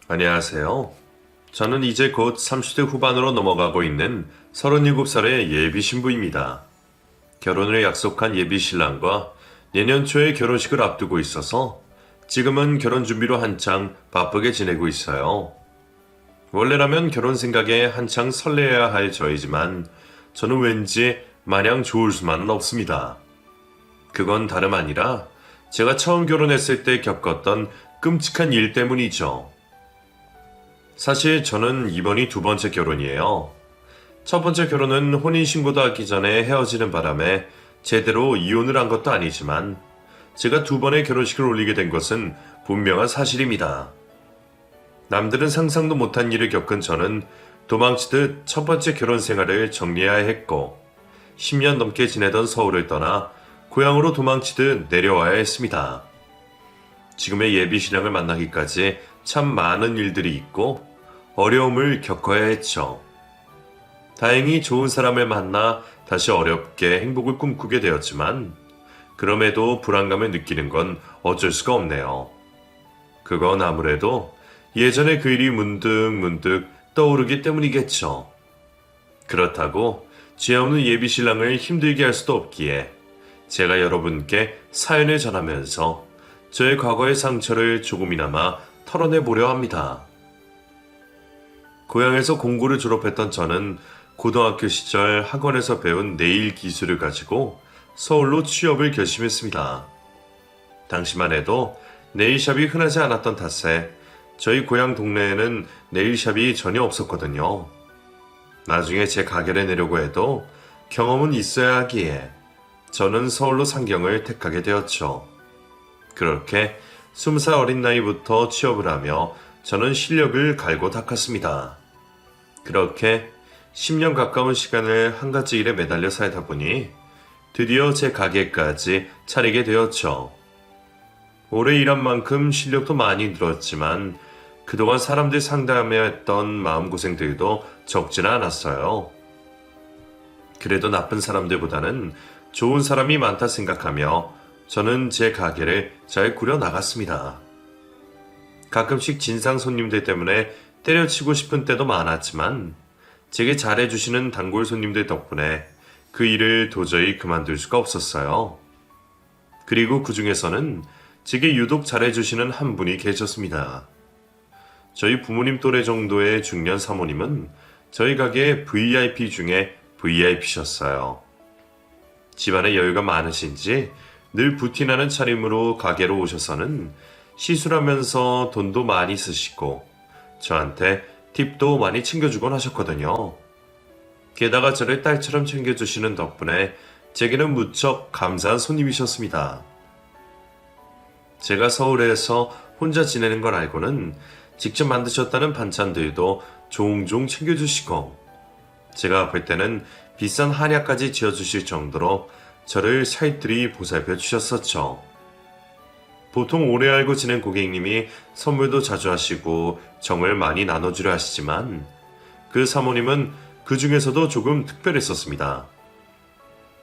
안녕하세요. 저는 이제 곧 30대 후반으로 넘어가고 있는 37살의 예비 신부입니다. 결혼을 약속한 예비 신랑과 내년 초에 결혼식을 앞두고 있어서 지금은 결혼 준비로 한창 바쁘게 지내고 있어요. 원래라면 결혼 생각에 한창 설레야 할 저이지만 저는 왠지 마냥 좋을 수만은 없습니다. 그건 다름 아니라 제가 처음 결혼했을 때 겪었던 끔찍한 일 때문이죠. 사실 저는 이번이 두 번째 결혼이에요. 첫 번째 결혼은 혼인신고도 하기 전에 헤어지는 바람에 제대로 이혼을 한 것도 아니지만 제가 두 번의 결혼식을 올리게 된 것은 분명한 사실입니다. 남들은 상상도 못한 일을 겪은 저는 도망치듯 첫 번째 결혼 생활을 정리해야 했고 10년 넘게 지내던 서울을 떠나 고향으로 도망치듯 내려와야 했습니다. 지금의 예비 신랑을 만나기까지 참 많은 일들이 있고 어려움을 겪어야 했죠. 다행히 좋은 사람을 만나 다시 어렵게 행복을 꿈꾸게 되었지만 그럼에도 불안감을 느끼는 건 어쩔 수가 없네요. 그건 아무래도 예전의 그 일이 문득 떠오르기 때문이겠죠. 그렇다고 죄 없는 예비 신랑을 힘들게 할 수도 없기에 제가 여러분께 사연을 전하면서 저의 과거의 상처를 조금이나마 털어내보려 합니다. 고향에서 공고를 졸업했던 저는 고등학교 시절 학원에서 배운 네일 기술을 가지고 서울로 취업을 결심했습니다. 당시만 해도 네일샵이 흔하지 않았던 탓에 저희 고향 동네에는 네일샵이 전혀 없었거든요. 나중에 제 가게를 내려고 해도 경험은 있어야 하기에 저는 서울로 상경을 택하게 되었죠. 그렇게 20살 어린 나이부터 취업을 하며 저는 실력을 갈고 닦았습니다. 그렇게 10년 가까운 시간을 한 가지 일에 매달려 살다 보니 드디어 제 가게까지 차리게 되었죠. 오래 일한 만큼 실력도 많이 늘었지만 그동안 사람들 상담해 했던 마음고생들도 적지는 않았어요. 그래도 나쁜 사람들보다는 좋은 사람이 많다 생각하며 저는 제 가게를 잘 꾸려나갔습니다. 가끔씩 진상 손님들 때문에 때려치고 싶은 때도 많았지만 제게 잘해주시는 단골 손님들 덕분에 그 일을 도저히 그만둘 수가 없었어요. 그리고 그 중에서는 제게 유독 잘해주시는 한 분이 계셨습니다. 저희 부모님 또래 정도의 중년 사모님은 저희 가게의 VIP 중에 VIP셨어요. 집안에 여유가 많으신지 늘 부티나는 차림으로 가게로 오셔서는 시술하면서 돈도 많이 쓰시고 저한테 팁도 많이 챙겨주곤 하셨거든요. 게다가 저를 딸처럼 챙겨주시는 덕분에 제게는 무척 감사한 손님이셨습니다. 제가 서울에서 혼자 지내는 걸 알고는 직접 만드셨다는 반찬들도 종종 챙겨주시고 제가 아플 때는 비싼 한약까지 지어주실 정도로 저를 살뜰히 보살펴 주셨었죠. 보통 오래 알고 지낸 고객님이 선물도 자주 하시고 정을 많이 나눠주려 하시지만 그 사모님은 그 중에서도 조금 특별했었습니다.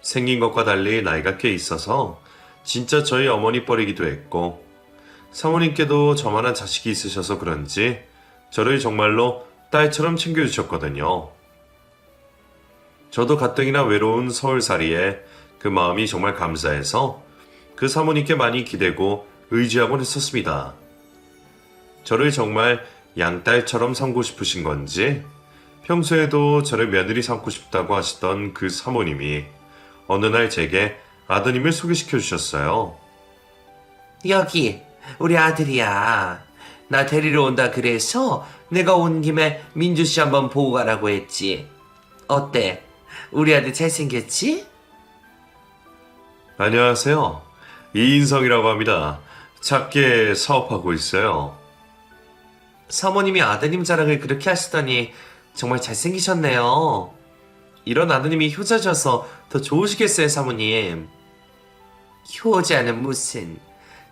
생긴 것과 달리 나이가 꽤 있어서 진짜 저희 어머니 뻘이기도 했고 사모님께도 저만한 자식이 있으셔서 그런지 저를 정말로 딸처럼 챙겨주셨거든요. 저도 가뜩이나 외로운 서울살이에 그 마음이 정말 감사해서 그 사모님께 많이 기대고 의지하곤 했었습니다. 저를 정말 양딸처럼 삼고 싶으신 건지 평소에도 저를 며느리 삼고 싶다고 하시던 그 사모님이 어느 날 제게 아드님을 소개시켜 주셨어요. 여기 우리 아들이야. 나 데리러 온다 그래서 내가 온 김에 민주씨 한번 보고 가라고 했지. 어때? 우리 아들 잘생겼지? 안녕하세요. 이인성이라고 합니다. 작게 사업하고 있어요. 사모님이 아드님 자랑을 그렇게 하시더니 정말 잘생기셨네요. 이런 아드님이 효자셔서 더 좋으시겠어요, 사모님. 효자는 무슨.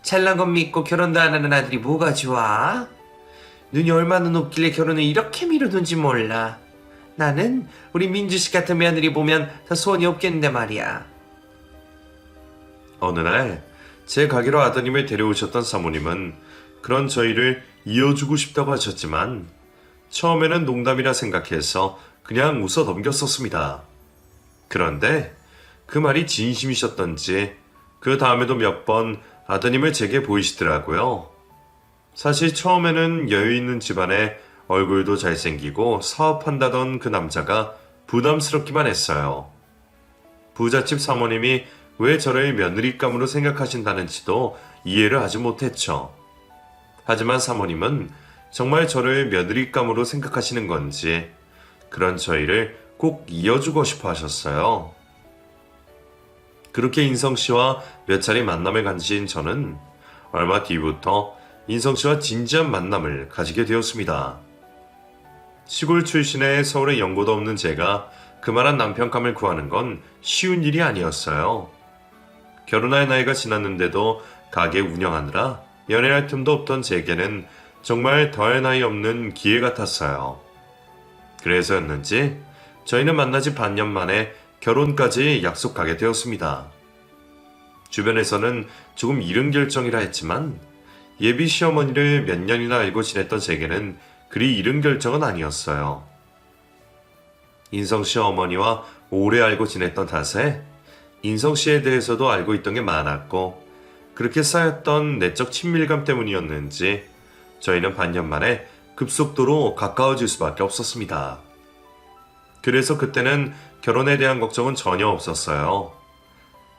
잘난 것 믿고 결혼도 안 하는 아들이 뭐가 좋아? 눈이 얼마나 높길래 결혼을 이렇게 미루는지 몰라. 나는 우리 민주씨 같은 며느리 보면 더 소원이 없겠는데 말이야. 어느 날 제 가게로 아드님을 데려오셨던 사모님은 그런 저희를 이어주고 싶다고 하셨지만 처음에는 농담이라 생각해서 그냥 웃어 넘겼었습니다. 그런데 그 말이 진심이셨던지 그 다음에도 몇 번 아드님을 제게 보이시더라고요. 사실 처음에는 여유 있는 집안에 얼굴도 잘생기고 사업한다던 그 남자가 부담스럽기만 했어요. 부잣집 사모님이 왜 저를 며느리감으로 생각하신다는지도 이해를 하지 못했죠. 하지만 사모님은 정말 저를 며느리감으로 생각하시는 건지 그런 저희를 꼭 이어주고 싶어 하셨어요. 그렇게 인성 씨와 몇 차례 만남을 가진 저는 얼마 뒤부터 인성 씨와 진지한 만남을 가지게 되었습니다. 시골 출신의 서울에 연고도 없는 제가 그만한 남편감을 구하는 건 쉬운 일이 아니었어요. 결혼할 나이가 지났는데도 가게 운영하느라 연애할 틈도 없던 제게는 정말 더할 나위 없는 기회 같았어요. 그래서였는지 저희는 만나지 반년 만에 결혼까지 약속하게 되었습니다. 주변에서는 조금 이른 결정이라 했지만 예비 시어머니를 몇 년이나 알고 지냈던 제게는 그리 이른 결정은 아니었어요. 인성 씨 어머니와 오래 알고 지냈던 탓에 인성 씨에 대해서도 알고 있던 게 많았고 그렇게 쌓였던 내적 친밀감 때문이었는지 저희는 반년 만에 급속도로 가까워질 수밖에 없었습니다. 그래서 그때는 결혼에 대한 걱정은 전혀 없었어요.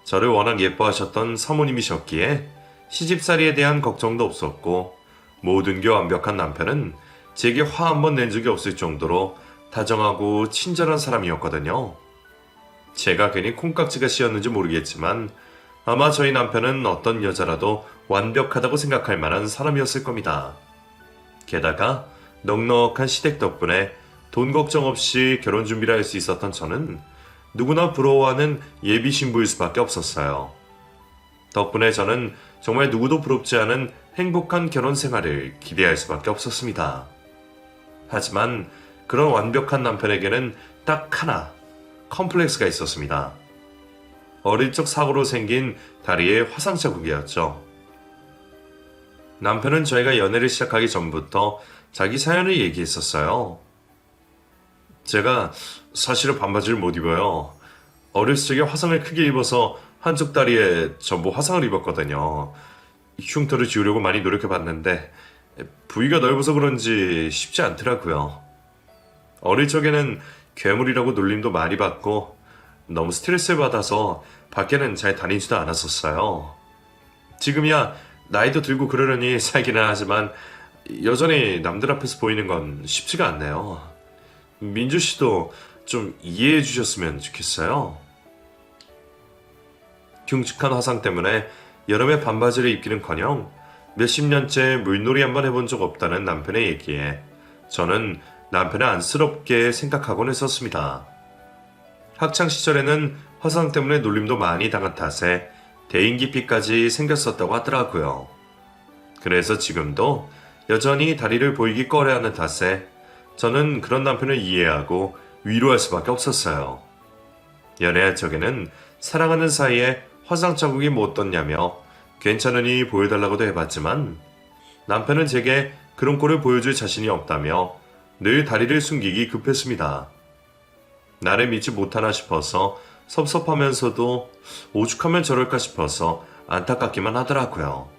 저를 워낙 예뻐하셨던 사모님이셨기에 시집살이에 대한 걱정도 없었고 모든 게 완벽한 남편은 제게 화 한 번 낸 적이 없을 정도로 다정하고 친절한 사람이었거든요. 제가 괜히 콩깍지가 씌었는지 모르겠지만 아마 저희 남편은 어떤 여자라도 완벽하다고 생각할 만한 사람이었을 겁니다. 게다가 넉넉한 시댁 덕분에 돈 걱정 없이 결혼 준비를 할 수 있었던 저는 누구나 부러워하는 예비 신부일 수밖에 없었어요. 덕분에 저는 정말 누구도 부럽지 않은 행복한 결혼 생활을 기대할 수밖에 없었습니다. 하지만 그런 완벽한 남편에게는 딱 하나 컴플렉스가 있었습니다. 어릴 적 사고로 생긴 다리에 화상 자국이었죠. 남편은 저희가 연애를 시작하기 전부터 자기 사연을 얘기했었어요. 제가 사실은 반바지를 못 입어요. 어렸을 적에 화상을 크게 입어서 한쪽 다리에 전부 화상을 입었거든요. 흉터를 지우려고 많이 노력해봤는데 부위가 넓어서 그런지 쉽지 않더라고요. 어릴 적에는 괴물이라고 놀림도 많이 받고 너무 스트레스를 받아서 밖에는 잘 다니지도 않았었어요. 지금이야 나이도 들고 그러려니 살기는 하지만 여전히 남들 앞에서 보이는 건 쉽지가 않네요. 민주 씨도 좀 이해해 주셨으면 좋겠어요. 흉측한 화상 때문에 여름에 반바지를 입기는커녕 몇십 년째 물놀이 한번 해본 적 없다는 남편의 얘기에 저는 남편을 안쓰럽게 생각하곤 했었습니다. 학창시절에는 화상 때문에 놀림도 많이 당한 탓에 대인기피까지 생겼었다고 하더라고요. 그래서 지금도 여전히 다리를 보이기 꺼려하는 탓에 저는 그런 남편을 이해하고 위로할 수밖에 없었어요. 연애할 적에는 사랑하는 사이에 화상 자국이 못 떴냐며 괜찮으니 보여달라고도 해봤지만 남편은 제게 그런 꼴을 보여줄 자신이 없다며 늘 다리를 숨기기 급했습니다. 나를 믿지 못하나 싶어서 섭섭하면서도 오죽하면 저럴까 싶어서 안타깝기만 하더라고요.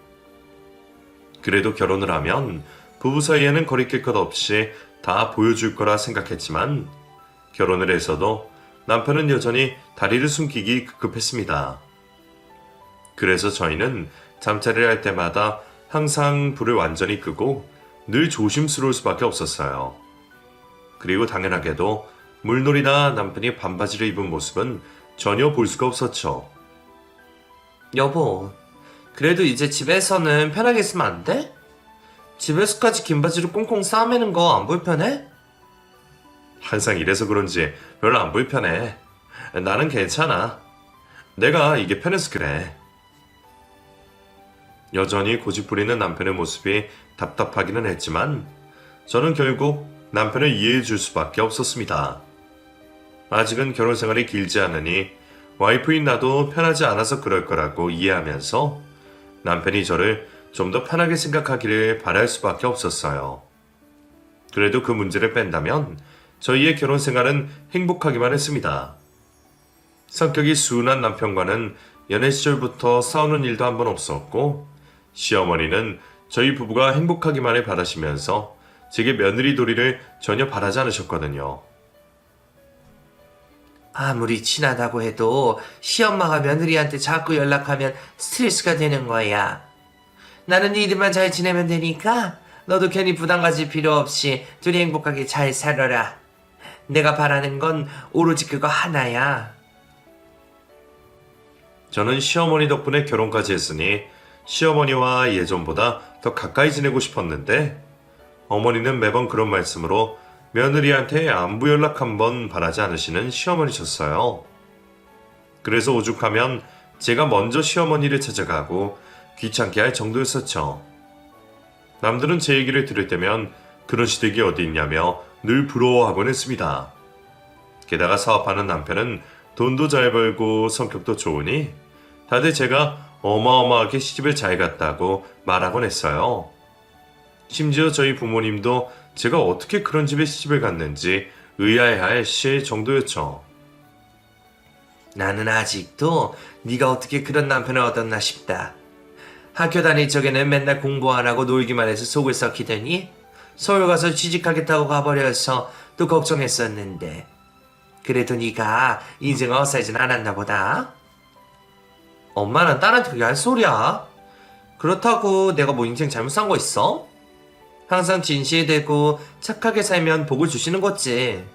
그래도 결혼을 하면 부부 사이에는 거리낄 것 없이 다 보여줄 거라 생각했지만 결혼을 해서도 남편은 여전히 다리를 숨기기 급급했습니다. 그래서 저희는 잠자리를 할 때마다 항상 불을 완전히 끄고 늘 조심스러울 수밖에 없었어요. 그리고 당연하게도 물놀이나 남편이 반바지를 입은 모습은 전혀 볼 수가 없었죠. 여보, 그래도 이제 집에서는 편하게 있으면 안 돼? 집에서까지 긴 바지로 꽁꽁 싸매는 거 안 불편해? 항상 이래서 그런지 별로 안 불편해. 나는 괜찮아. 내가 이게 편해서 그래. 여전히 고집부리는 남편의 모습이 답답하기는 했지만 저는 결국 남편을 이해해 줄 수밖에 없었습니다. 아직은 결혼 생활이 길지 않으니 와이프인 나도 편하지 않아서 그럴 거라고 이해하면서 남편이 저를 좀 더 편하게 생각하기를 바랄 수밖에 없었어요. 그래도 그 문제를 뺀다면 저희의 결혼 생활은 행복하기만 했습니다. 성격이 순한 남편과는 연애 시절부터 싸우는 일도 한 번 없었고, 시어머니는 저희 부부가 행복하기만을 바라시면서 제게 며느리 도리를 전혀 바라지 않으셨거든요. 아무리 친하다고 해도 시엄마가 며느리한테 자꾸 연락하면 스트레스가 되는 거야. 나는 니들만 잘 지내면 되니까 너도 괜히 부담 가질 필요 없이 둘이 행복하게 잘 살아라. 내가 바라는 건 오로지 그거 하나야. 저는 시어머니 덕분에 결혼까지 했으니 시어머니와 예전보다 더 가까이 지내고 싶었는데, 어머니는 매번 그런 말씀으로 며느리한테 안부 연락 한번 바라지 않으시는 시어머니셨어요. 그래서 오죽하면 제가 먼저 시어머니를 찾아가고 귀찮게 할 정도였었죠. 남들은 제 얘기를 들을 때면 그런 시댁이 어디 있냐며 늘 부러워하곤 했습니다. 게다가 사업하는 남편은 돈도 잘 벌고 성격도 좋으니 다들 제가 어마어마하게 시집을 잘 갔다고 말하곤 했어요. 심지어 저희 부모님도 제가 어떻게 그런 집에 시집을 갔는지 의아해할 실 정도였죠. 나는 아직도 네가 어떻게 그런 남편을 얻었나 싶다. 학교 다닐 적에는 맨날 공부 안 하고 놀기만 해서 속을 썩히더니 서울 가서 취직하겠다고 가버려서 또 걱정했었는데, 그래도 네가 인생을 엇살진 않았나 보다. 엄마는 딸한테 그게 할 소리야. 그렇다고 내가 뭐 인생 잘못 산 거 있어? 항상 진실되고 착하게 살면 복을 주시는 거지.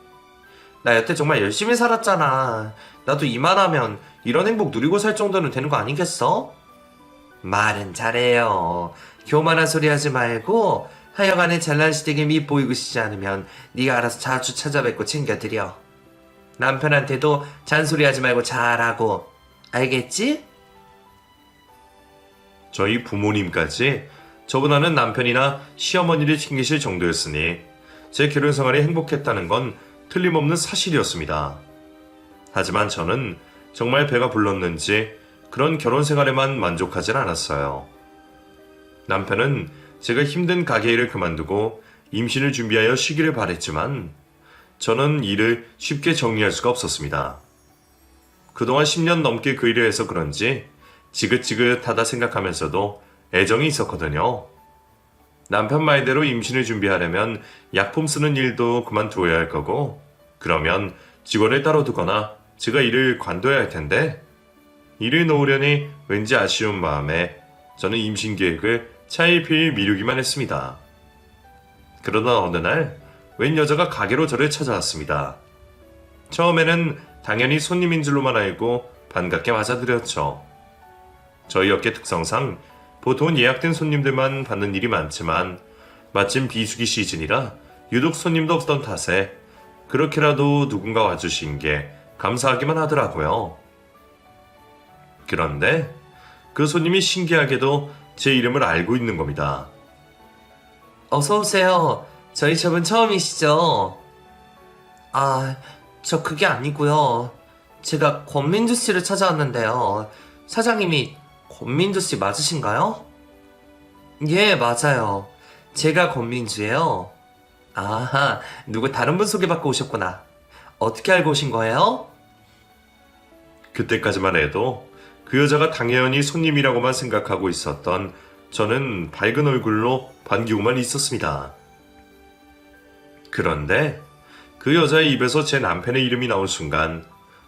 나 여태 정말 열심히 살았잖아. 나도 이만하면 이런 행복 누리고 살 정도는 되는 거 아니겠어? 말은 잘해요. 교만한 소리 하지 말고 하여간에 잘난 시댁에 밉보이고 싶지 않으면 네가 알아서 자주 찾아뵙고 챙겨드려. 남편한테도 잔소리하지 말고 잘하고. 알겠지? 저희 부모님까지 저보다는 남편이나 시어머니를 챙기실 정도였으니 제 결혼 생활이 행복했다는 건 틀림없는 사실이었습니다. 하지만 저는 정말 배가 불렀는지 그런 결혼 생활에만 만족하진 않았어요. 남편은 제가 힘든 가게 일을 그만두고 임신을 준비하여 쉬기를 바랬지만 저는 일을 쉽게 정리할 수가 없었습니다. 그동안 10년 넘게 그 일을 해서 그런지 지긋지긋하다 생각하면서도 애정이 있었거든요. 남편 말대로 임신을 준비하려면 약품 쓰는 일도 그만두어야 할 거고, 그러면 직원을 따로 두거나 제가 일을 관둬야 할 텐데, 일을 놓으려니 왠지 아쉬운 마음에 저는 임신 계획을 차일피일 미루기만 했습니다. 그러던 어느 날 웬 여자가 가게로 저를 찾아왔습니다. 처음에는 당연히 손님인 줄로만 알고 반갑게 맞아들였죠. 저희 업계 특성상 보통은 예약된 손님들만 받는 일이 많지만 마침 비수기 시즌이라 유독 손님도 없던 탓에 그렇게라도 누군가 와주신 게 감사하기만 하더라고요. 그런데 그 손님이 신기하게도 제 이름을 알고 있는 겁니다. 어서 오세요. 저희 저분 처음이시죠? 아, 저 그게 아니고요. 제가 권민주 씨를 찾아왔는데요. 사장님이 권민주 씨 맞으신가요? 예, 맞아요. 제가 권민주예요. 아, 누구 다른 분 소개받고 오셨구나. 어떻게 알고 오신 거예요? 그때까지만 해도 그 여자가 당연히 손님이라고만 생각하고 있었던 저는 밝은 얼굴로 반기고만 있었습니다. 그런데 그 여자의 입에서 제 남편의 이름이 나온 순간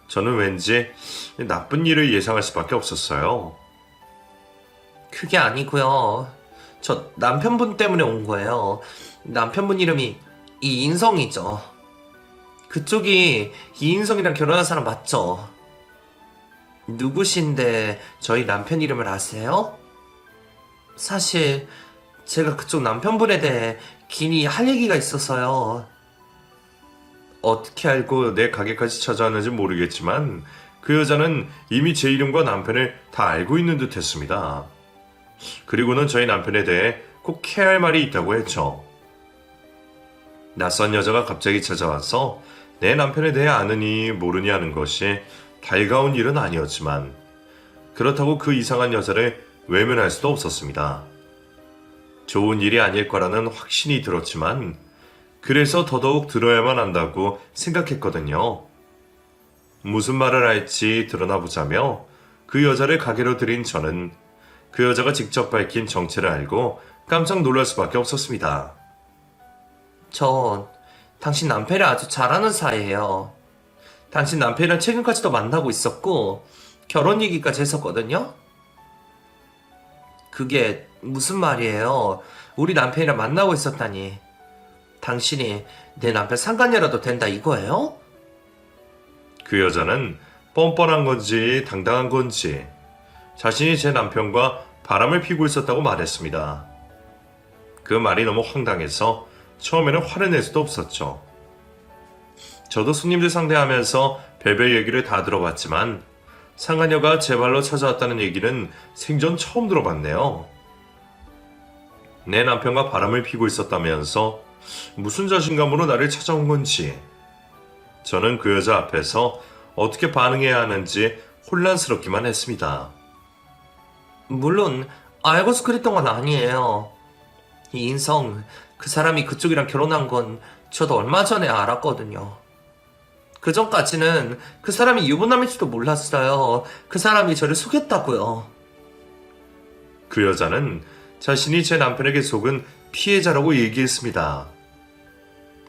저는 왠지 나쁜 일을 예상할 수밖에 없었어요. 그게 아니고요. 저 남편분 때문에 온 거예요. 남편분 이름이 이인성이죠. 그쪽이 이인성이랑 결혼한 사람 맞죠? 누구신데 저희 남편 이름을 아세요? 사실 제가 그쪽 남편분에 대해 긴히 할 얘기가 있어서요. 어떻게 알고 내 가게까지 찾아왔는지 모르겠지만 그 여자는 이미 제 이름과 남편을 다 알고 있는 듯 했습니다. 그리고는 저희 남편에 대해 꼭 해야 할 말이 있다고 했죠. 낯선 여자가 갑자기 찾아와서 내 남편에 대해 아느니 모르니 하는 것이 달가운 일은 아니었지만 그렇다고 그 이상한 여자를 외면할 수도 없었습니다. 좋은 일이 아닐 거라는 확신이 들었지만 그래서 더더욱 들어야만 한다고 생각했거든요. 무슨 말을 할지 드러나 보자며 그 여자를 가게로 들인 저는 그 여자가 직접 밝힌 정체를 알고 깜짝 놀랄 수밖에 없었습니다. 전 당신 남편이 아주 잘 아는 사이예요. 당신 남편이랑 최근까지도 만나고 있었고 결혼 얘기까지 했었거든요. 그게 무슨 말이에요? 우리 남편이랑 만나고 있었다니. 당신이 내 남편 상간녀라도 된다 이거예요? 그 여자는 뻔뻔한 건지 당당한 건지 자신이 제 남편과 바람을 피고 있었다고 말했습니다. 그 말이 너무 황당해서 처음에는 화를 낼 수도 없었죠. 저도 손님들 상대하면서 별별 얘기를 다 들어봤지만 상간녀가 제 발로 찾아왔다는 얘기는 생전 처음 들어봤네요. 내 남편과 바람을 피고 있었다면서 무슨 자신감으로 나를 찾아온 건지 저는 그 여자 앞에서 어떻게 반응해야 하는지 혼란스럽기만 했습니다. 물론 알고서 그랬던 건 아니에요. 이 인성, 그 사람이 그쪽이랑 결혼한 건 저도 얼마 전에 알았거든요. 그 전까지는 그 사람이 유부남일지도 몰랐어요. 그 사람이 저를 속였다고요. 그 여자는 자신이 제 남편에게 속은 피해자라고 얘기했습니다.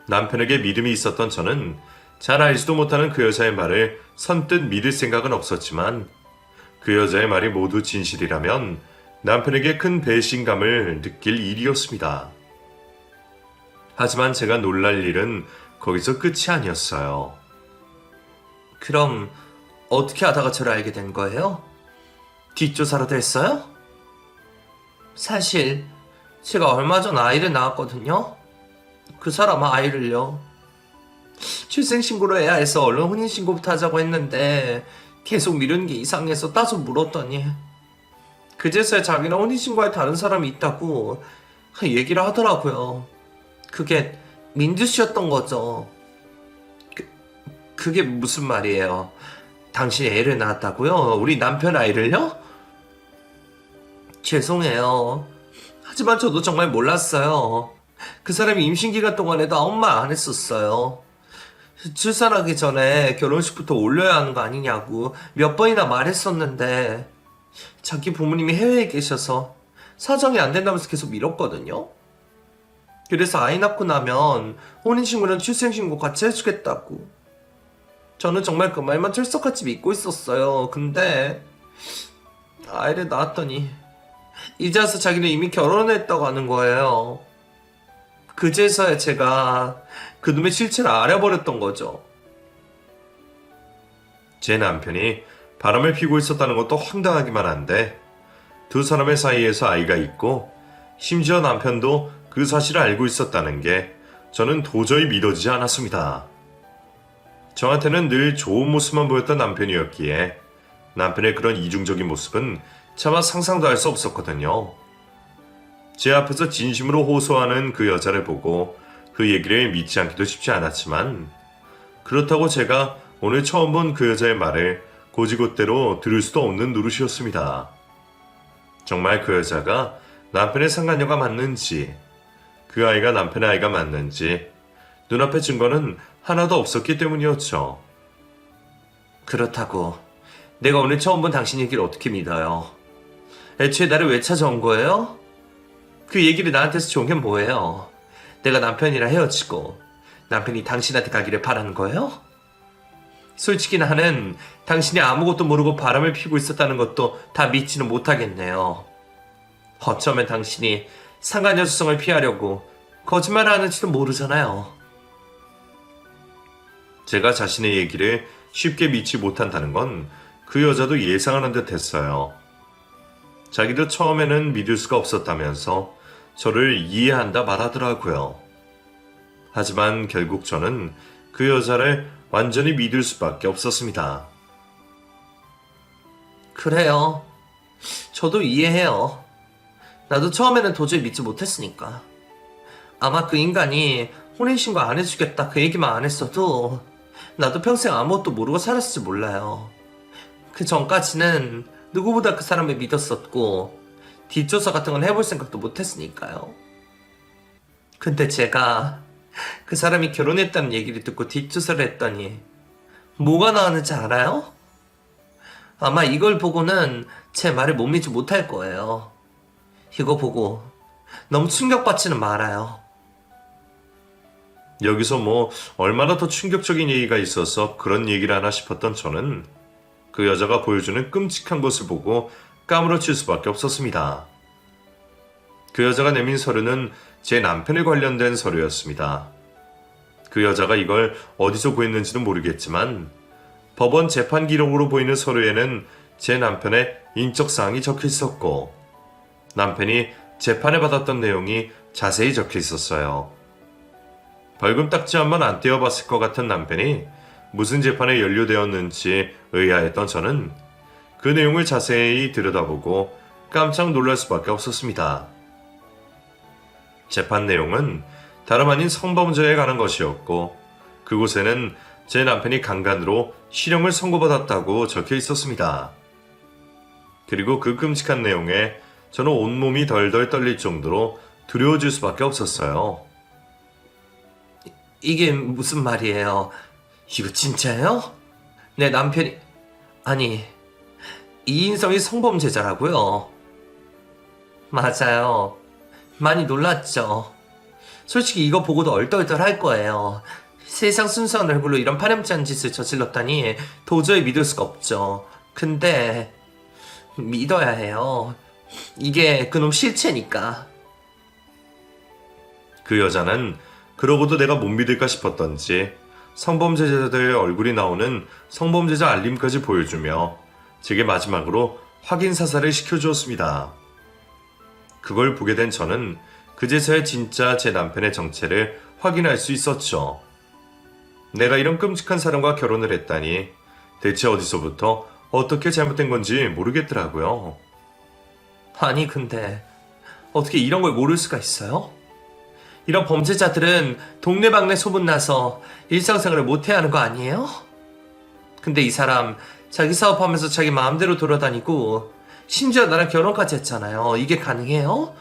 남편에게 믿음이 있었던 저는 잘 알지도 못하는 그 여자의 말을 선뜻 믿을 생각은 없었지만 그 여자의 말이 모두 진실이라면 남편에게 큰 배신감을 느낄 일이었습니다. 하지만 제가 놀랄 일은 거기서 끝이 아니었어요. 그럼 어떻게 하다가 저를 알게 된 거예요? 뒷조사라도 했어요? 사실 제가 얼마 전 아이를 낳았거든요. 그 사람은 아이를요. 출생신고를 해야 해서 얼른 혼인신고부터 하자고 했는데 계속 미루는 게 이상해서 따서 물었더니 그제서야 자기랑 혼인신고할 다른 사람이 있다고 얘기를 하더라고요. 그게 민주 씨였던 거죠. 그게 무슨 말이에요? 당신이 애를 낳았다고요? 우리 남편 아이를요? 죄송해요. 하지만 저도 정말 몰랐어요. 그 사람이 임신기간 동안에도 아무 말 안 했었어요. 출산하기 전에 결혼식부터 올려야 하는 거 아니냐고 몇 번이나 말했었는데 자기 부모님이 해외에 계셔서 사정이 안 된다면서 계속 미뤘거든요. 그래서 아이 낳고 나면 혼인신고랑 출생신고 같이 해주겠다고. 저는 정말 그 말만 철석같이 믿고 있었어요. 근데 아이를 낳았더니 이제 와서 자기는 이미 결혼했다고 하는 거예요. 그제서야 제가 그놈의 실체를 알아버렸던 거죠. 제 남편이 바람을 피고 있었다는 것도 황당하기만 한데 두 사람의 사이에서 아이가 있고 심지어 남편도 그 사실을 알고 있었다는 게 저는 도저히 믿어지지 않았습니다. 저한테는 늘 좋은 모습만 보였던 남편이었기에 남편의 그런 이중적인 모습은 차마 상상도 할 수 없었거든요. 제 앞에서 진심으로 호소하는 그 여자를 보고 그 얘기를 믿지 않기도 쉽지 않았지만 그렇다고 제가 오늘 처음 본 그 여자의 말을 곧이곧대로 들을 수도 없는 노릇이었습니다. 정말 그 여자가 남편의 상간녀가 맞는지 그 아이가 남편의 아이가 맞는지 눈앞에 증거는 하나도 없었기 때문이었죠. 그렇다고 내가 오늘 처음 본 당신 얘기를 어떻게 믿어요? 애초에 나를 왜 찾아온 거예요? 그 얘기를 나한테서 좋은 게 뭐예요? 내가 남편이랑 헤어지고 남편이 당신한테 가기를 바라는 거예요? 솔직히 나는 당신이 아무것도 모르고 바람을 피고 있었다는 것도 다 믿지는 못하겠네요. 어쩌면 당신이 상간녀 수성을 피하려고 거짓말을 하는지도 모르잖아요. 제가 자신의 얘기를 쉽게 믿지 못한다는 건 그 여자도 예상하는 듯 했어요. 자기도 처음에는 믿을 수가 없었다면서 저를 이해한다 말하더라고요. 하지만 결국 저는 그 여자를 완전히 믿을 수밖에 없었습니다. 그래요. 저도 이해해요. 나도 처음에는 도저히 믿지 못했으니까. 아마 그 인간이 혼인신고 안 해주겠다 그 얘기만 안 했어도 나도 평생 아무것도 모르고 살았을지 몰라요. 그 전까지는 누구보다 그 사람을 믿었었고 뒷조사 같은 건 해볼 생각도 못 했으니까요. 근데 제가 그 사람이 결혼했다는 얘기를 듣고 뒷조사를 했더니 뭐가 나왔는지 알아요? 아마 이걸 보고는 제 말을 못 믿지 못할 거예요. 이거 보고 너무 충격받지는 말아요. 여기서 뭐 얼마나 더 충격적인 얘기가 있어서 그런 얘기를 하나 싶었던 저는 그 여자가 보여주는 끔찍한 것을 보고 까무러칠 수밖에 없었습니다. 그 여자가 내민 서류는 제 남편에 관련된 서류였습니다. 그 여자가 이걸 어디서 구했는지는 모르겠지만 법원 재판 기록으로 보이는 서류에는 제 남편의 인적사항이 적혀 있었고 남편이 재판에 받았던 내용이 자세히 적혀 있었어요. 벌금 딱지 한 번 안 떼어봤을 것 같은 남편이 무슨 재판에 연루되었는지 의아했던 저는 그 내용을 자세히 들여다보고 깜짝 놀랄 수밖에 없었습니다. 재판 내용은 다름 아닌 성범죄에 관한 것이었고 그곳에는 제 남편이 강간으로 실형을 선고받았다고 적혀 있었습니다. 그리고 그 끔찍한 내용에 저는 온몸이 덜덜 떨릴 정도로 두려워질 수밖에 없었어요. 이게 무슨 말이에요? 이거 진짜예요? 내 남편이... 아니, 이인성이 성범죄자라고요? 맞아요. 많이 놀랐죠. 솔직히 이거 보고도 얼떨떨할 거예요. 세상 순수한 얼굴로 이런 파렴치한 짓을 저질렀다니 도저히 믿을 수가 없죠. 근데 믿어야 해요. 이게 그놈 실체니까. 그 여자는 그러고도 내가 못 믿을까 싶었던지 성범죄자들의 얼굴이 나오는 성범죄자 알림까지 보여주며 제게 마지막으로 확인 사살을 시켜주었습니다. 그걸 보게 된 저는 그제서야 진짜 제 남편의 정체를 확인할 수 있었죠. 내가 이런 끔찍한 사람과 결혼을 했다니 대체 어디서부터 어떻게 잘못된 건지 모르겠더라고요. 아니 근데 어떻게 이런 걸 모를 수가 있어요? 이런 범죄자들은 동네방네 소문나서 일상생활을 못해야 하는 거 아니에요? 근데 이 사람 자기 사업하면서 자기 마음대로 돌아다니고 심지어 나랑 결혼까지 했잖아요. 이게 가능해요?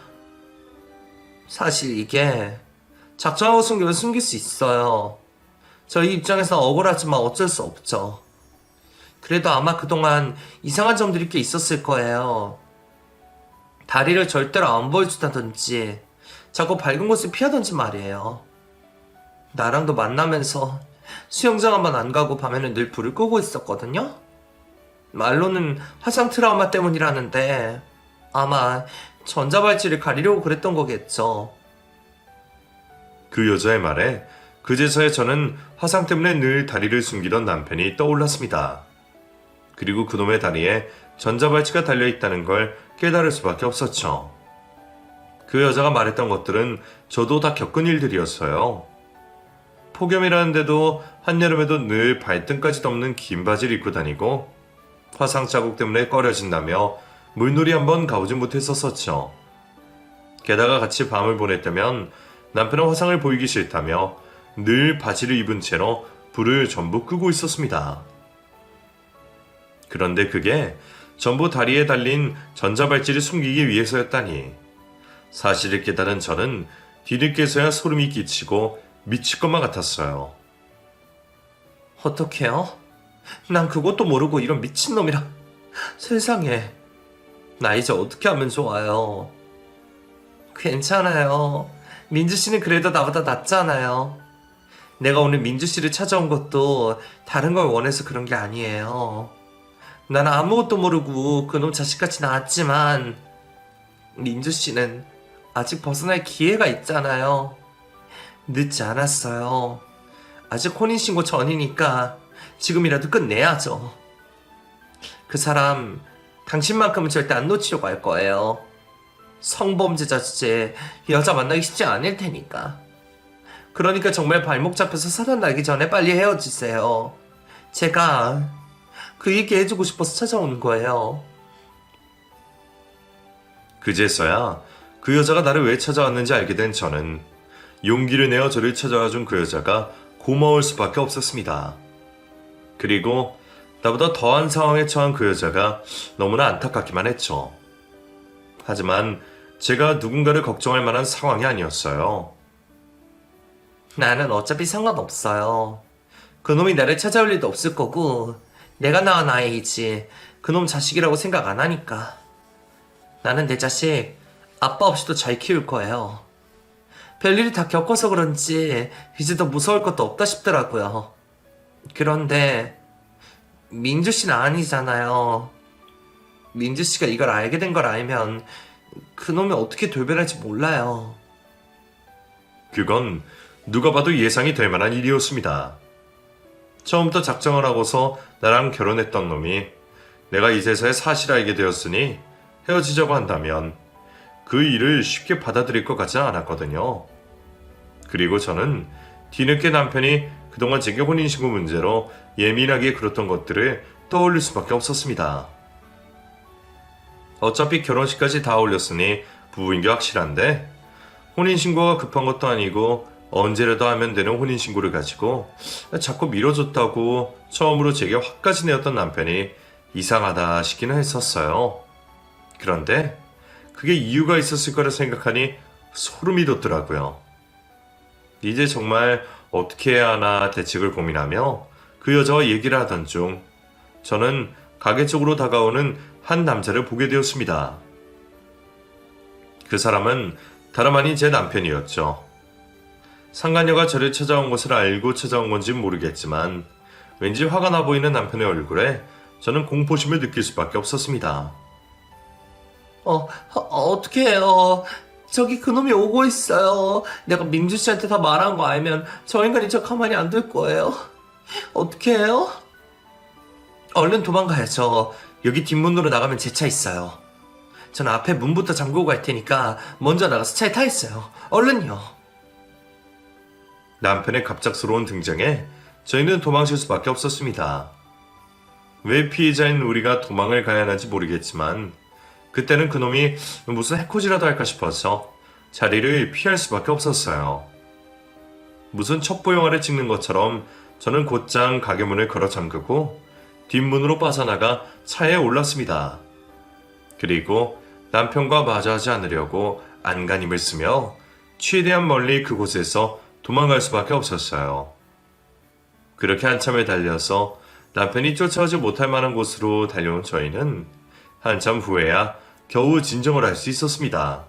사실 이게 작정하고 숨기면 숨길 수 있어요. 저희 입장에서 억울하지만 어쩔 수 없죠. 그래도 아마 그동안 이상한 점들이 꽤 있었을 거예요. 다리를 절대로 안 보여주다든지 자꾸 밝은 곳을 피하던지 말이에요. 나랑도 만나면서 수영장 한번 안 가고 밤에는 늘 불을 끄고 있었거든요. 말로는 화상 트라우마 때문이라는데 아마 전자발찌를 가리려고 그랬던 거겠죠. 그 여자의 말에 그제서야 저는 화상 때문에 늘 다리를 숨기던 남편이 떠올랐습니다. 그리고 그놈의 다리에 전자발찌가 달려있다는 걸 깨달을 수밖에 없었죠. 그 여자가 말했던 것들은 저도 다 겪은 일들이었어요. 폭염이라는데도 한여름에도 늘 발등까지 덮는 긴 바지를 입고 다니고 화상 자국 때문에 꺼려진다며 물놀이 한번 가보진 못했었었죠. 게다가 같이 밤을 보냈다면 남편은 화상을 보이기 싫다며 늘 바지를 입은 채로 불을 전부 끄고 있었습니다. 그런데 그게 전부 다리에 달린 전자발찌를 숨기기 위해서였다니. 사실을 깨달은 저는 뒤늦게서야 소름이 끼치고 미칠 것만 같았어요. 어떡해요? 난 그것도 모르고 이런 미친놈이랑. 세상에. 나 이제 어떻게 하면 좋아요? 괜찮아요. 민주씨는 그래도 나보다 낫잖아요. 내가 오늘 민주씨를 찾아온 것도 다른 걸 원해서 그런 게 아니에요. 나는 아무것도 모르고 그놈 자식같이 나왔지만 민주씨는 아직 벗어날 기회가 있잖아요. 늦지 않았어요. 아직 혼인신고 전이니까 지금이라도 끝내야죠. 그 사람 당신만큼은 절대 안 놓치려고 할 거예요. 성범죄자 주제에 여자 만나기 쉽지 않을 테니까. 그러니까 정말 발목 잡혀서 사단 나기 전에 빨리 헤어지세요. 제가 그 얘기 해주고 싶어서 찾아오는 거예요. 그제서야 그 여자가 나를 왜 찾아왔는지 알게 된 저는 용기를 내어 저를 찾아와준 그 여자가 고마울 수밖에 없었습니다. 그리고 나보다 더한 상황에 처한 그 여자가 너무나 안타깝기만 했죠. 하지만 제가 누군가를 걱정할 만한 상황이 아니었어요. 나는 어차피 상관없어요. 그놈이 나를 찾아올 일도 없을 거고 내가 낳은 아이이지 그놈 자식이라고 생각 안 하니까. 나는 내 자식 아빠 없이도 잘 키울 거예요. 별일이 다 겪어서 그런지 이제 더 무서울 것도 없다 싶더라고요. 그런데 민주 씨는 아니잖아요. 민주 씨가 이걸 알게 된 걸 알면 그놈이 어떻게 돌변할지 몰라요. 그건 누가 봐도 예상이 될 만한 일이었습니다. 처음부터 작정을 하고서 나랑 결혼했던 놈이 내가 이제서야 사실 알게 되었으니 헤어지자고 한다면 그 일을 쉽게 받아들일 것 같지 않았거든요. 그리고 저는 뒤늦게 남편이 그동안 제게 혼인신고 문제로 예민하게 굴었던 것들을 떠올릴 수밖에 없었습니다. 어차피 결혼식까지 다 올렸으니 부부인 게 확실한데 혼인신고가 급한 것도 아니고 언제라도 하면 되는 혼인신고를 가지고 자꾸 미뤄줬다고 처음으로 제게 화까지 내었던 남편이 이상하다 싶기는 했었어요. 그런데 그게 이유가 있었을 거라 생각하니 소름이 돋더라고요. 이제 정말 어떻게 해야 하나 대책을 고민하며 그 여자와 얘기를 하던 중 저는 가게 쪽으로 다가오는 한 남자를 보게 되었습니다. 그 사람은 다름 아닌 제 남편이었죠. 상간녀가 저를 찾아온 것을 알고 찾아온 건지 모르겠지만 왠지 화가 나 보이는 남편의 얼굴에 저는 공포심을 느낄 수밖에 없었습니다. 어떻게 해요? 저기 그놈이 오고 있어요. 내가 민주 씨한테 다 말한 거 알면 저 인간이 저 가만히 안 둘 거예요. 어떻게 해요? 얼른 도망가야죠. 여기 뒷문으로 나가면 제 차 있어요. 저는 앞에 문부터 잠그고 갈 테니까 먼저 나가서 차에 타 있어요. 얼른요. 남편의 갑작스러운 등장에 저희는 도망칠 수밖에 없었습니다. 왜 피해자인 우리가 도망을 가야 하는지 모르겠지만 그때는 그놈이 무슨 해코지라도 할까 싶어서 자리를 피할 수밖에 없었어요. 무슨 첩보 영화를 찍는 것처럼 저는 곧장 가게 문을 걸어 잠그고 뒷문으로 빠져나가 차에 올랐습니다. 그리고 남편과 마주하지 않으려고 안간힘을 쓰며 최대한 멀리 그곳에서 도망갈 수밖에 없었어요. 그렇게 한참을 달려서 남편이 쫓아오지 못할 만한 곳으로 달려온 저희는 한참 후에야 겨우 진정을 할 수 있었습니다.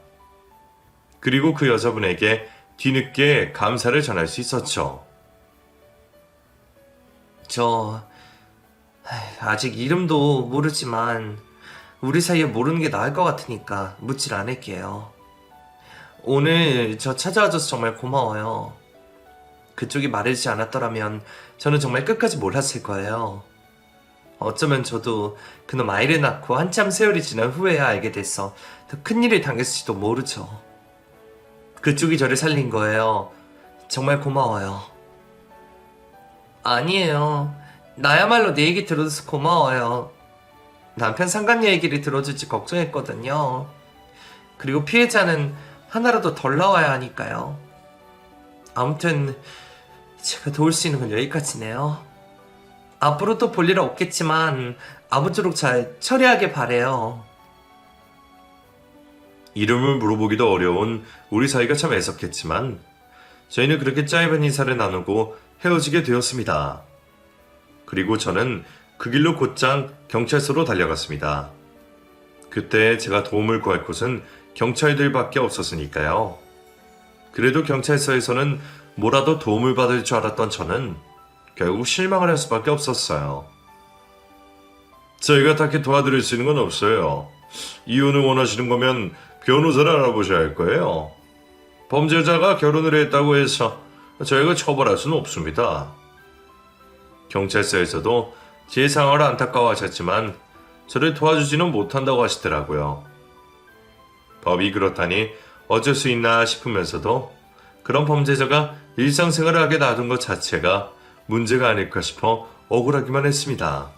그리고 그 여자분에게 뒤늦게 감사를 전할 수 있었죠. 아직 이름도 모르지만 우리 사이에 모르는 게 나을 것 같으니까 묻질 않을게요. 오늘 저 찾아와줘서 정말 고마워요. 그쪽이 말해주지 않았더라면 저는 정말 끝까지 몰랐을 거예요. 어쩌면 저도 그놈 아이를 낳고 한참 세월이 지난 후에야 알게 돼서 더 큰일을 당했을지도 모르죠. 그쪽이 저를 살린 거예요. 정말 고마워요. 아니에요. 나야말로 내 얘기 들어줘서 고마워요. 남편 상간녀 얘기를 들어줄지 걱정했거든요. 그리고 피해자는 하나라도 덜 나와야 하니까요. 아무튼 제가 도울 수 있는 건 여기까지네요. 앞으로 또 볼 일은 없겠지만 아무쪼록 잘 처리하길 바래요. 이름을 물어보기도 어려운 우리 사이가 참 애석했지만 저희는 그렇게 짧은 인사를 나누고 헤어지게 되었습니다. 그리고 저는 그 길로 곧장 경찰서로 달려갔습니다. 그때 제가 도움을 구할 곳은 경찰들밖에 없었으니까요. 그래도 경찰서에서는 뭐라도 도움을 받을 줄 알았던 저는 결국 실망을 할 수밖에 없었어요. 저희가 딱히 도와드릴 수 있는 건 없어요. 이혼을 원하시는 거면 변호사를 알아보셔야 할 거예요. 범죄자가 결혼을 했다고 해서 저희가 처벌할 수는 없습니다. 경찰서에서도 제 상황을 안타까워하셨지만 저를 도와주지는 못한다고 하시더라고요. 법이 그렇다니 어쩔 수 있나 싶으면서도 그런 범죄자가 일상생활을 하게 놔둔 것 자체가 문제가 아닐까 싶어 억울하기만 했습니다.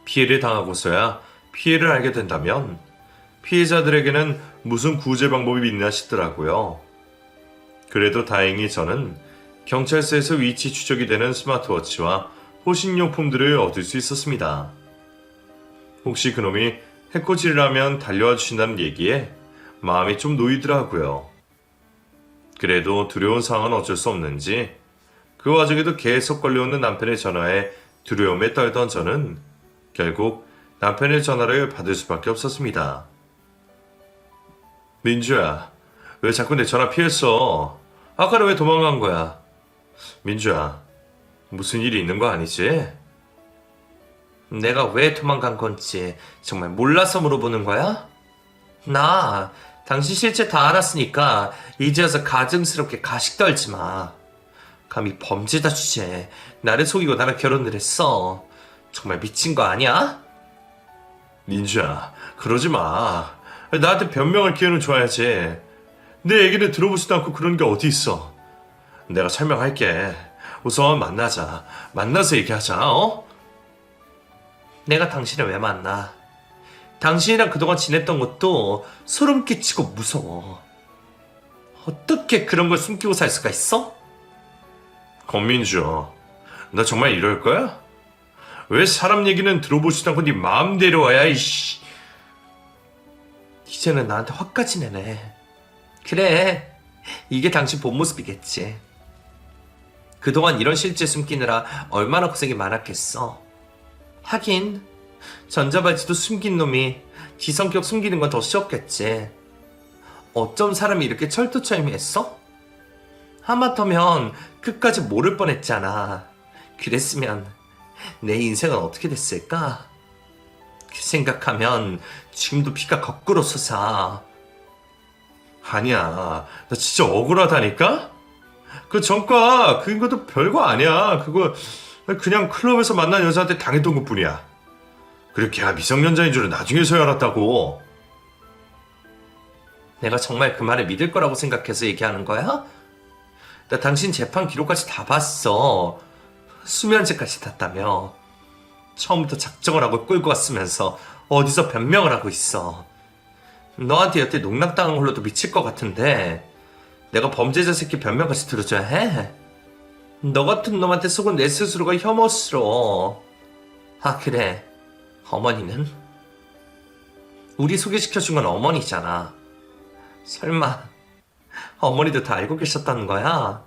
피해를 당하고서야 피해를 알게 된다면 피해자들에게는 무슨 구제 방법이 있나 싶더라고요. 그래도 다행히 저는 경찰서에서 위치 추적이 되는 스마트워치와 호신용품들을 얻을 수 있었습니다. 혹시 그놈이 해코지를 하면 달려와 주신다는 얘기에 마음이 좀 놓이더라고요. 그래도 두려운 상황은 어쩔 수 없는지 그 와중에도 계속 걸려오는 남편의 전화에 두려움에 떨던 저는 결국 남편의 전화를 받을 수밖에 없었습니다. 민주야, 왜 자꾸 내 전화 피했어? 아까는 왜 도망간 거야? 민주야, 무슨 일이 있는 거 아니지? 내가 왜 도망간 건지 정말 몰라서 물어보는 거야? 나 당신 실체 다 알았으니까 이제 와서 가증스럽게 가식 떨지 마. 감히 범죄자 주제에 나를 속이고 나랑 결혼을 했어. 정말 미친 거 아니야? 민주야, 그러지 마. 나한테 변명할 기회는 줘야지. 내 얘기를 들어보지도 않고 그런 게 어디 있어. 내가 설명할게. 우선 만나자. 만나서 얘기하자, 어? 내가 당신을 왜 만나? 당신이랑 그동안 지냈던 것도 소름 끼치고 무서워. 어떻게 그런 걸 숨기고 살 수가 있어? 권민주, 너 정말 이럴 거야? 왜 사람 얘기는 들어보지도 않고 네 마음대로 와야, 이씨. 이제는 나한테 화까지 내네. 그래, 이게 당신 본 모습이겠지. 그동안 이런 실제 숨기느라 얼마나 고생이 많았겠어. 하긴 전자발찌도 숨긴 놈이 지 성격 숨기는 건 더 쉬웠겠지. 어쩜 사람이 이렇게 철두철미했어? 하마터면 끝까지 모를 뻔했잖아. 그랬으면 내 인생은 어떻게 됐을까? 그 생각하면 지금도 피가 거꾸로 솟아. 아니야, 나 진짜 억울하다니까? 그 전과 그것도 별거 아니야. 그거 그냥 클럽에서 만난 여자한테 당했던 것뿐이야. 그리고 걔가 미성년자인 줄은 나중에서야 알았다고. 내가 정말 그 말을 믿을 거라고 생각해서 얘기하는 거야? 나 당신 재판 기록까지 다 봤어. 수면제까지 탔다며. 처음부터 작정을 하고 끌고 갔으면서 어디서 변명을 하고 있어. 너한테 여태 농락당한 걸로도 미칠 것 같은데 내가 범죄자 새끼 변명까지 들어줘야 해? 너 같은 놈한테 속은 내 스스로가 혐오스러워. 아, 그래. 어머니는? 우리 소개시켜준 건 어머니잖아. 설마 어머니도 다 알고 계셨다는 거야?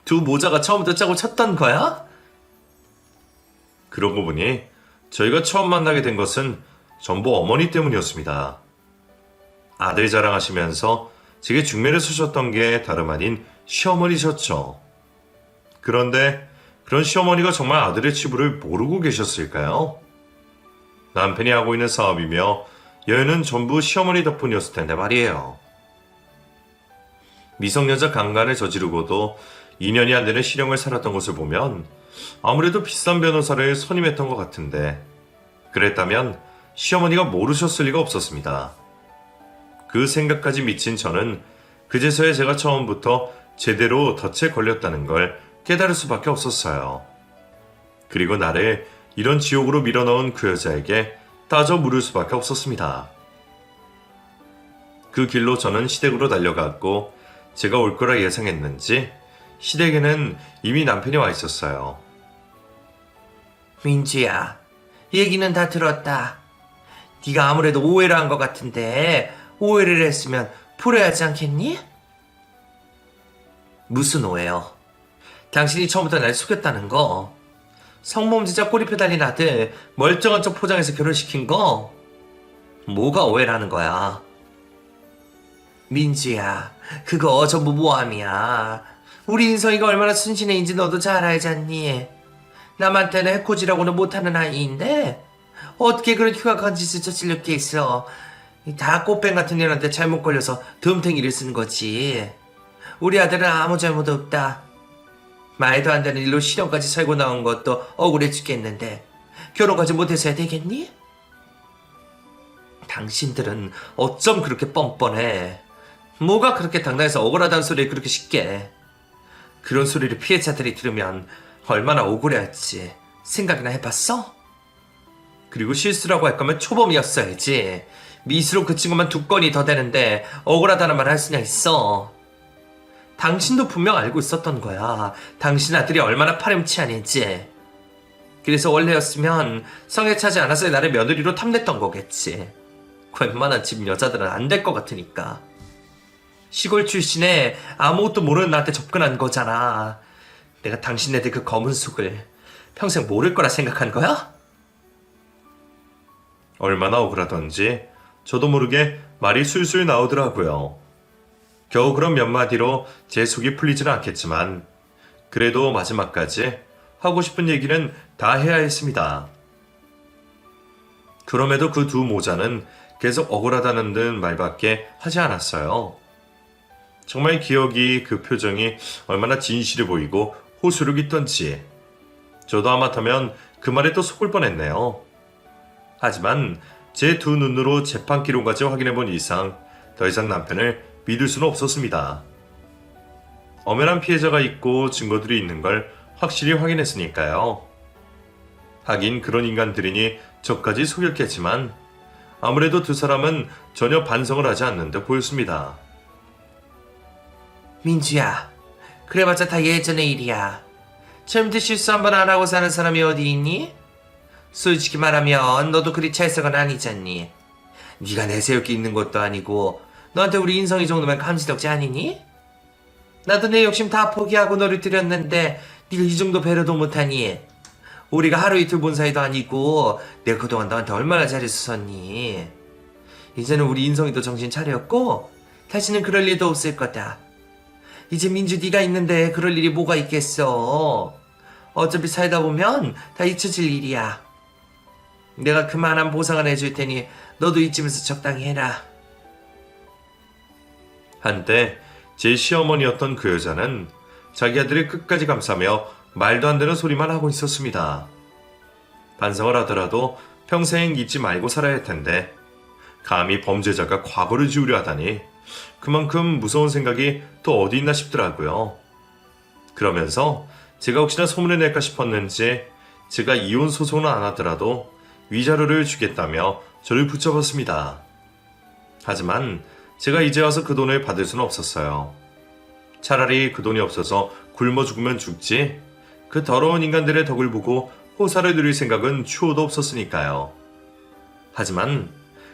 두 모자가 처음부터 짜고 쳤던 거야? 그러고 보니 저희가 처음 만나게 된 것은 전부 어머니 때문이었습니다. 아들 자랑하시면서 제게 중매를 쓰셨던 게 다름 아닌 시어머니셨죠. 그런데 그런 시어머니가 정말 아들의 치부를 모르고 계셨을까요? 남편이 하고 있는 사업이며 여유는 전부 시어머니 덕분이었을 텐데 말이에요. 미성년자 강간을 저지르고도 2년이 안 되는 실형을 살았던 것을 보면 아무래도 비싼 변호사를 선임했던 것 같은데 그랬다면 시어머니가 모르셨을 리가 없었습니다. 그 생각까지 미친 저는 그제서야 제가 처음부터 제대로 덫에 걸렸다는 걸 깨달을 수밖에 없었어요. 그리고 나를 이런 지옥으로 밀어넣은 그 여자에게 따져 물을 수밖에 없었습니다. 그 길로 저는 시댁으로 달려갔고 제가 올 거라 예상했는지 시댁에는 이미 남편이 와 있었어요. 민주야, 얘기는 다 들었다. 네가 아무래도 오해를 한 것 같은데 오해를 했으면 풀어야 하지 않겠니? 무슨 오해요? 당신이 처음부터 날 속였다는 거? 성범죄자 꼬리표 달린 아들 멀쩡한 척 포장해서 결혼시킨 거? 뭐가 오해라는 거야? 민주야, 그거 전부 모함이야. 우리 인성이가 얼마나 순진해인지 너도 잘 알지 않니? 남한테는 해코지라고는 못하는 아이인데 어떻게 그런 흉악한 짓을 저질릴 게 있어. 다 꽃뱀 같은 년한테 잘못 걸려서 덤탱이를 쓴 거지. 우리 아들은 아무 잘못 없다. 말도 안 되는 일로 실형까지 살고 나온 것도 억울해 죽겠는데 결혼까지 못해서 해야 되겠니? 당신들은 어쩜 그렇게 뻔뻔해. 뭐가 그렇게 당당해서 억울하다는 소리를 그렇게 쉽게 해. 그런 소리를 피해자들이 들으면 얼마나 억울해할지 생각이나 해봤어? 그리고 실수라고 할 거면 초범이었어야지. 미수로 그친 것만 2건이 더 되는데 억울하다는 말 할 수나 있어. 당신도 분명 알고 있었던 거야. 당신 아들이 얼마나 파렴치한인지. 그래서 원래였으면 성에 차지 않았을 나를 며느리로 탐냈던 거겠지. 웬만한 집 여자들은 안 될 것 같으니까. 시골 출신에 아무것도 모르는 나한테 접근한 거잖아. 내가 당신네들 그 검은 속을 평생 모를 거라 생각한 거야? 얼마나 억울하던지 저도 모르게 말이 술술 나오더라고요. 겨우 그런 몇 마디로 제 속이 풀리지는 않겠지만 그래도 마지막까지 하고 싶은 얘기는 다 해야 했습니다. 그럼에도 그 두 모자는 계속 억울하다는 듯 말밖에 하지 않았어요. 정말 기억이 그 표정이 얼마나 진실해 보이고 호소력 있던지 저도 하마터면 그 말에 또 속을 뻔했네요. 하지만 제 두 눈으로 재판 기록까지 확인해 본 이상 더 이상 남편을 믿을 수는 없었습니다. 엄연한 피해자가 있고 증거들이 있는 걸 확실히 확인했으니까요. 하긴 그런 인간들이니 저까지 속였겠지만 아무래도 두 사람은 전혀 반성을 하지 않는 듯 보였습니다. 민주야, 그래봤자 다 예전의 일이야. 처음부터 실수 한 번 안 하고 사는 사람이 어디 있니? 솔직히 말하면 너도 그리 찰떡은 아니잖니. 네가 내세울 게 있는 것도 아니고 너한테 우리 인성이 정도면 감지덕지 아니니? 나도 내 욕심 다 포기하고 너를 들였는데 네가 이 정도 배려도 못하니? 우리가 하루 이틀 본 사이도 아니고 내가 그동안 너한테 얼마나 잘했었니? 이제는 우리 인성이도 정신 차렸고 다시는 그럴 일도 없을 거다. 이제 민주 네가 있는데 그럴 일이 뭐가 있겠어. 어차피 살다 보면 다 잊혀질 일이야. 내가 그만한 보상을 해줄 테니 너도 이쯤에서 적당히 해라. 한때 제 시어머니였던 그 여자는 자기 아들을 끝까지 감싸며 말도 안 되는 소리만 하고 있었습니다. 반성을 하더라도 평생 잊지 말고 살아야 할 텐데 감히 범죄자가 과거를 지우려 하다니 그만큼 무서운 생각이 또 어디 있나 싶더라고요. 그러면서 제가 혹시나 소문을 낼까 싶었는지 제가 이혼 소송은 안 하더라도 위자료를 주겠다며 저를 붙잡았습니다. 하지만 제가 이제 와서 그 돈을 받을 수는 없었어요. 차라리 그 돈이 없어서 굶어 죽으면 죽지 그 더러운 인간들의 덕을 보고 호사를 누릴 생각은 추호도 없었으니까요. 하지만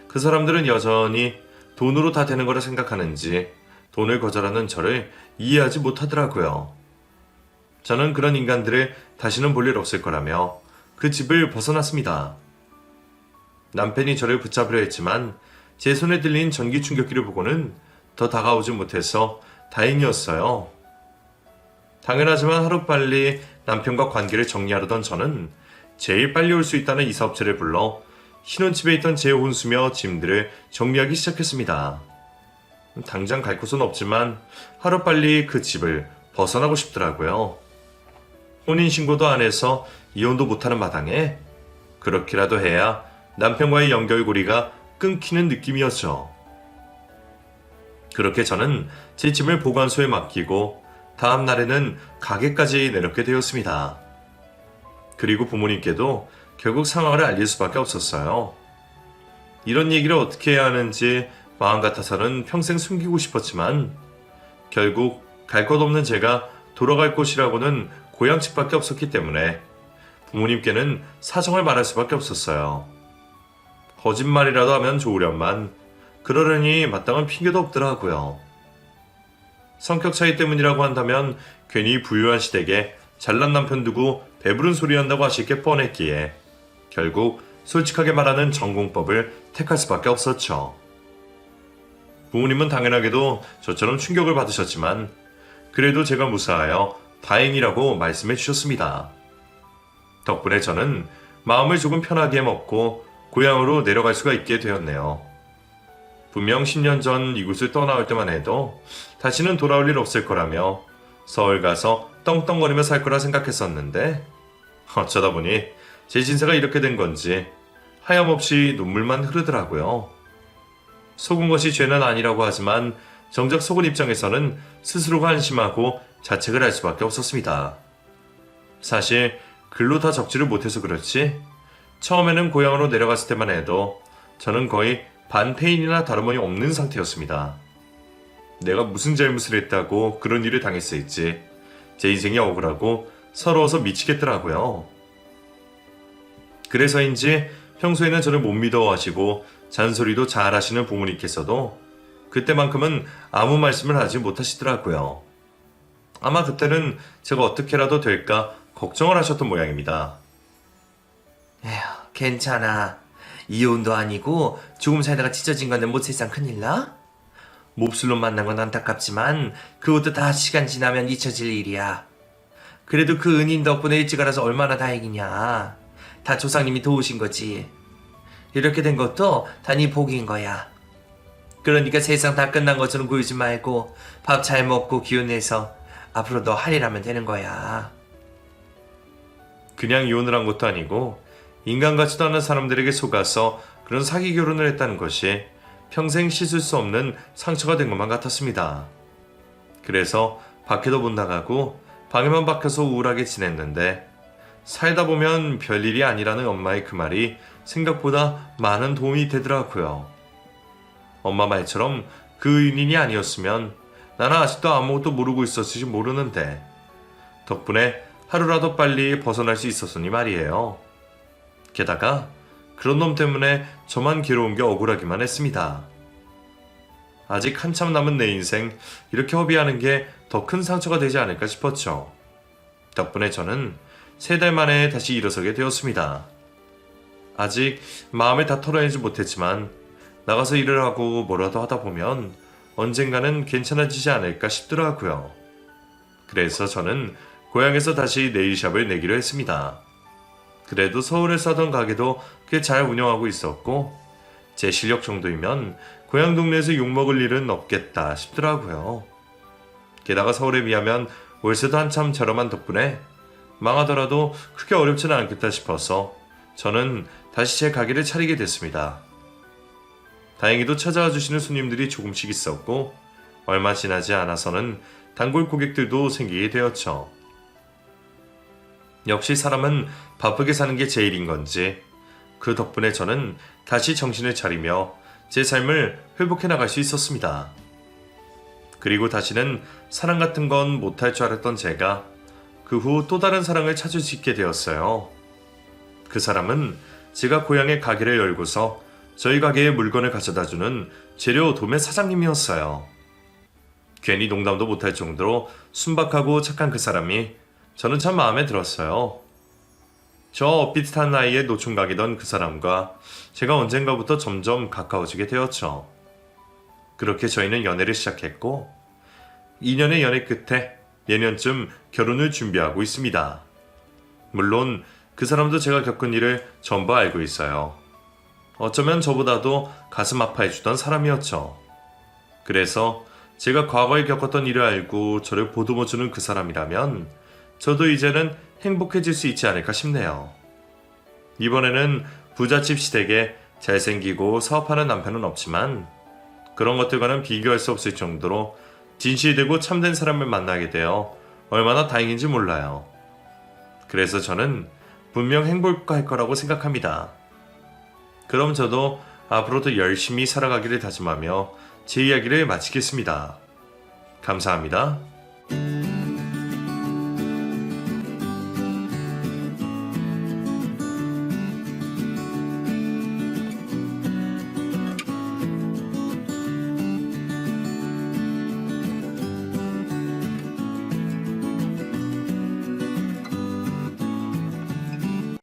그 사람들은 여전히 돈으로 다 되는 거라 생각하는지 돈을 거절하는 저를 이해하지 못하더라고요. 저는 그런 인간들을 다시는 볼 일 없을 거라며 그 집을 벗어났습니다. 남편이 저를 붙잡으려 했지만 제 손에 들린 전기 충격기를 보고는 더 다가오지 못해서 다행이었어요. 당연하지만 하루빨리 남편과 관계를 정리하려던 저는 제일 빨리 올 수 있다는 이사업체를 불러 신혼집에 있던 제 혼수며 짐들을 정리하기 시작했습니다. 당장 갈 곳은 없지만 하루빨리 그 집을 벗어나고 싶더라고요. 혼인신고도 안 해서 이혼도 못하는 마당에 그렇게라도 해야 남편과의 연결고리가 끊기는 느낌이었죠. 그렇게 저는 제 짐을 보관소에 맡기고 다음 날에는 가게까지 내려게 되었습니다. 그리고 부모님께도 결국 상황을 알릴 수밖에 없었어요. 이런 얘기를 어떻게 해야 하는지 마음 같아서는 평생 숨기고 싶었지만 결국 갈 것 없는 제가 돌아갈 곳이라고는 고향집밖에 없었기 때문에 부모님께는 사정을 말할 수밖에 없었어요. 거짓말이라도 하면 좋으련만 그러려니 마땅한 핑계도 없더라고요. 성격 차이 때문이라고 한다면 괜히 부유한 시댁에 잘난 남편 두고 배부른 소리 한다고 하실 게 뻔했기에 결국 솔직하게 말하는 전공법을 택할 수밖에 없었죠. 부모님은 당연하게도 저처럼 충격을 받으셨지만 그래도 제가 무사하여 다행이라고 말씀해 주셨습니다. 덕분에 저는 마음을 조금 편하게 먹고 고향으로 내려갈 수가 있게 되었네요. 분명 10년 전 이곳을 떠나올 때만 해도 다시는 돌아올 일 없을 거라며 서울 가서 떵떵거리며 살 거라 생각했었는데 어쩌다 보니 제 진세가 이렇게 된 건지 하염없이 눈물만 흐르더라고요. 속은 것이 죄는 아니라고 하지만 정작 속은 입장에서는 스스로가 안심하고 자책을 할 수밖에 없었습니다. 사실 글로 다 적지를 못해서 그렇지 처음에는 고향으로 내려갔을 때만 해도 저는 거의 반태인이나 다름이 없는 상태였습니다. 내가 무슨 잘못을 했다고 그런 일을 당했을지 제 인생이 억울하고 서러워서 미치겠더라고요. 그래서인지 평소에는 저를 못 믿어하시고 잔소리도 잘 하시는 부모님께서도 그때만큼은 아무 말씀을 하지 못하시더라고요. 아마 그때는 제가 어떻게라도 될까 걱정을 하셨던 모양입니다. 에휴, 괜찮아. 이혼도 아니고 조금 살다가 찢어진 건데 뭐 세상 큰일 나? 몹쓸로 만난 건 안타깝지만 그것도 다 시간 지나면 잊혀질 일이야. 그래도 그 은인 덕분에 일찍 알아서 얼마나 다행이냐. 다 조상님이 도우신 거지. 이렇게 된 것도 다 네 복인 거야. 그러니까 세상 다 끝난 것처럼 굴지 말고 밥 잘 먹고 기운 내서 앞으로 너 할 일 하면 되는 거야. 그냥 이혼을 한 것도 아니고 인간 같지도 않은 사람들에게 속아서 그런 사기 결혼을 했다는 것이 평생 씻을 수 없는 상처가 된 것만 같았습니다. 그래서 밖에도 못 나가고 방에만 박혀서 우울하게 지냈는데 살다 보면 별일이 아니라는 엄마의 그 말이 생각보다 많은 도움이 되더라고요. 엄마 말처럼 그 은인이 아니었으면 나는 아직도 아무것도 모르고 있었을지 모르는데 덕분에 하루라도 빨리 벗어날 수 있었으니 말이에요. 게다가 그런 놈 때문에 저만 괴로운 게 억울하기만 했습니다. 아직 한참 남은 내 인생 이렇게 허비하는 게 더 큰 상처가 되지 않을까 싶었죠. 덕분에 저는 3달 만에 다시 일어서게 되었습니다. 아직 마음을 다 털어내지 못했지만 나가서 일을 하고 뭐라도 하다 보면 언젠가는 괜찮아지지 않을까 싶더라고요. 그래서 저는 고향에서 다시 네일샵을 내기로 했습니다. 그래도 서울에서 하던 가게도 꽤 잘 운영하고 있었고 제 실력 정도이면 고향 동네에서 욕먹을 일은 없겠다 싶더라고요. 게다가 서울에 비하면 월세도 한참 저렴한 덕분에 망하더라도 크게 어렵지는 않겠다 싶어서 저는 다시 제 가게를 차리게 됐습니다. 다행히도 찾아와 주시는 손님들이 조금씩 있었고 얼마 지나지 않아서는 단골 고객들도 생기게 되었죠. 역시 사람은 바쁘게 사는 게 제일인 건지 그 덕분에 저는 다시 정신을 차리며 제 삶을 회복해 나갈 수 있었습니다. 그리고 다시는 사랑 같은 건 못할 줄 알았던 제가 그 후 또 다른 사랑을 찾을 수 있게 되었어요. 그 사람은 제가 고향에 가게를 열고서 저희 가게에 물건을 가져다주는 재료 도매 사장님이었어요. 괜히 농담도 못할 정도로 순박하고 착한 그 사람이 저는 참 마음에 들었어요. 저 비슷한 나이에 노총각이던 그 사람과 제가 언젠가부터 점점 가까워지게 되었죠. 그렇게 저희는 연애를 시작했고 2년의 연애 끝에 내년쯤 결혼을 준비하고 있습니다. 물론 그 사람도 제가 겪은 일을 전부 알고 있어요. 어쩌면 저보다도 가슴 아파해주던 사람이었죠. 그래서 제가 과거에 겪었던 일을 알고 저를 보듬어주는 그 사람이라면 저도 이제는 행복해질 수 있지 않을까 싶네요. 이번에는 부잣집 시댁에 잘생기고 사업하는 남편은 없지만 그런 것들과는 비교할 수 없을 정도로 진실되고 참된 사람을 만나게 되어 얼마나 다행인지 몰라요. 그래서 저는 분명 행복할 거라고 생각합니다. 그럼 저도 앞으로도 열심히 살아가기를 다짐하며 제 이야기를 마치겠습니다. 감사합니다.